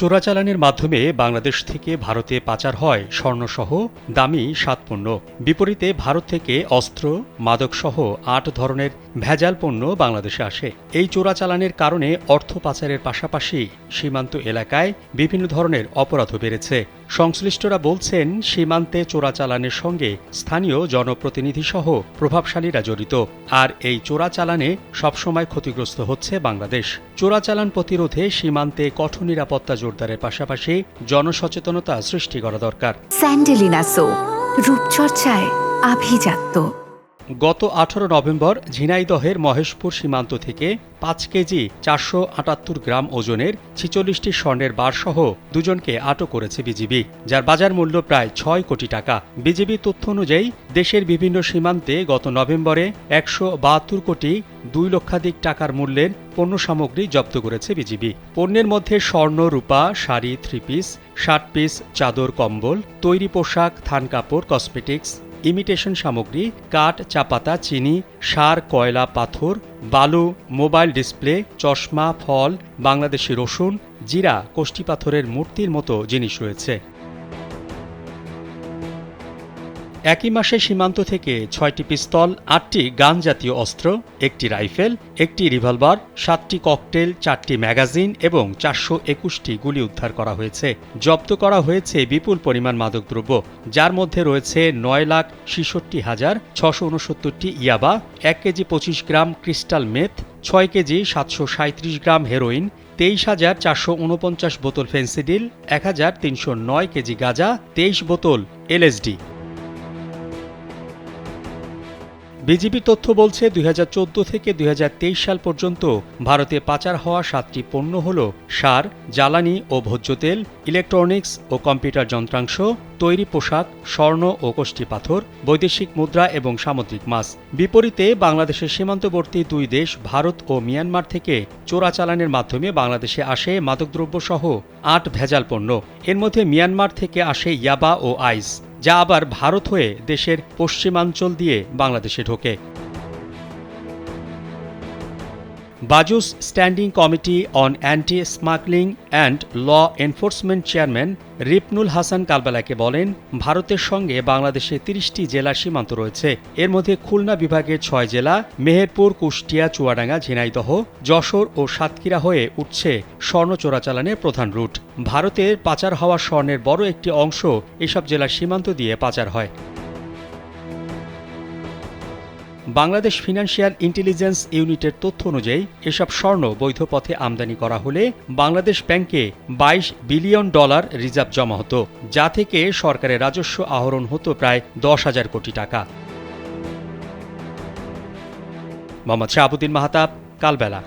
চোরাচালানের মাধ্যমে বাংলাদেশ থেকে ভারতে পাচার হয় স্বর্ণসহ দামি ৭ পণ্য। বিপরীতে ভারত থেকে অস্ত্র, মাদকসহ ৮ ধরনের ভেজাল পণ্য বাংলাদেশে আসে। এই চোরাচালানের কারণে অর্থ পাচারের পাশাপাশি সীমান্ত এলাকায় বিভিন্ন ধরনের অপরাধও বেড়েছে। সংশ্লিষ্টরা বলছেন, সীমান্তে চোরাচালানের সঙ্গে স্থানীয় জনপ্রতিনিধিসহ প্রভাবশালীরা জড়িত। আর এই চোরাচালানে সবসময় ক্ষতিগ্রস্ত হচ্ছে বাংলাদেশ। চোরাচালান প্রতিরোধে সীমান্তে কঠোর নিরাপত্তা জোরদারের পাশাপাশি জনসচেতনতা সৃষ্টি করা দরকার। স্যান্ডেলিনা সো, রূপচর্চায় আভিজাত্য। গত ১৮ নভেম্বর ঝিনাইদহের মহেশপুর সীমান্ত থেকে ৫ কেজি ৪৭৮ গ্রাম ওজনের ৪৬টি স্বর্ণের বারসহ দুজনকে আটক করেছে বিজিবি, যার বাজার মূল্য প্রায় ৬ কোটি টাকা। বিজিবি তথ্য অনুযায়ী দেশের বিভিন্ন সীমান্তে গত নভেম্বরে ১৭২ কোটি ২ লক্ষাধিক টাকার মূল্যের পণ্য সামগ্রী জব্দ করেছে বিজিবি। পণ্যের মধ্যে স্বর্ণ, রূপা, শাড়ি, 3 পিস, ৬০ পিস, চাদর, কম্বল, তৈরি পোশাক, থান কাপড়, কসমেটিক্স, ইমিটেশন সামগ্রী, কাঠ, চাপাতা, চিনি, সার, কয়লা, পাথর, বালু, মোবাইল ডিসপ্লে, চশমা, ফল, বাংলাদেশি রসুন, জিরা, কষ্টি পাথরের মূর্তির মতো জিনিস রয়েছে। একই মাসে সীমান্ত থেকে ৬টি পিস্তল, ৮টি গান জাতীয় অস্ত্র, ১টি রাইফেল, ১টি রিভলভার, ৭টি ককটেল, ৪টি ম্যাগাজিন এবং ৪২১টি গুলি উদ্ধার করা হয়েছে। জব্দ করা হয়েছে বিপুল পরিমাণ মাদকদ্রব্য, যার মধ্যে রয়েছে ৯,৬৬,৬৬৯টি ইয়াবা, ১ KG ২৫ gram crystal meth, ৬ KG ৭৩৭ gram heroin, ২৩,৪৪৯ বোতল ফেন্সিডিল, ১,৩০৯ কেজি গাঁজা, ২৩ বোতল এলএসডি। বিজিবি তথ্য বলছে, ২০১৪ থেকে ২০২৩ সাল পর্যন্ত ভারতে পাচার হওয়া ৭টি পণ্য হল সার, জ্বালানি ও ভোজ্য তেল, ইলেকট্রনিক্স ও কম্পিউটার যন্ত্রাংশ, তৈরি পোশাক, স্বর্ণ ও কষ্টি পাথর, বৈদেশিক মুদ্রা এবং সামুদ্রিক মাছ। বিপরীতে বাংলাদেশের সীমান্তবর্তী দুই দেশ ভারত ও মিয়ানমার থেকে চোরাচালানের মাধ্যমে বাংলাদেশে আসে মাদকদ্রব্য সহ ৮ ভেজাল পণ্য। এর মধ্যে মিয়ানমার থেকে আসে ইয়াবা ও আইস, যা আবার ভারত হয়ে দেশের পশ্চিমাঞ্চল দিয়ে বাংলাদেশে ঢোকে। BAJUS standing committee on anti smuggling and law enforcement chairman Ripnul Hasan কালবেলাকে বলেন, ভারতের সঙ্গে বাংলাদেশে ৩০টি জেলা সীমান্ত রয়েছে। এর মধ্যে খুলনা বিভাগের ৬ জেলা, মেহেরপুর, কুষ্টিয়া, চুয়াডাঙ্গা, ঝিনাইদহ, যশোর ও সাতক্ষীরা হয়ে উঠছে স্বর্ণ চোরাচালানের প্রধান রুট। ভারতের পাচার হওয়া স্বর্ণের বড় একটি অংশ এসব জেলার সীমান্ত দিয়ে পাচার হয়। বাংলাদেশ ফিনান্সিয়াল ইন্টেলিজেন্স ইউনিটের তথ্য অনুযায়ী এসব স্বর্ণ বৈধ পথে আমদানি করা হলে বাংলাদেশ ব্যাংকে $২২ বিলিয়ন রিজার্ভ জমা হতো, যা থেকে সরকারের রাজস্ব আহরণ হতো প্রায় ১০,০০০ কোটি টাকা। মোহাম্মদ শাহাবুদ্দিন মাহতাব, কালবেলা।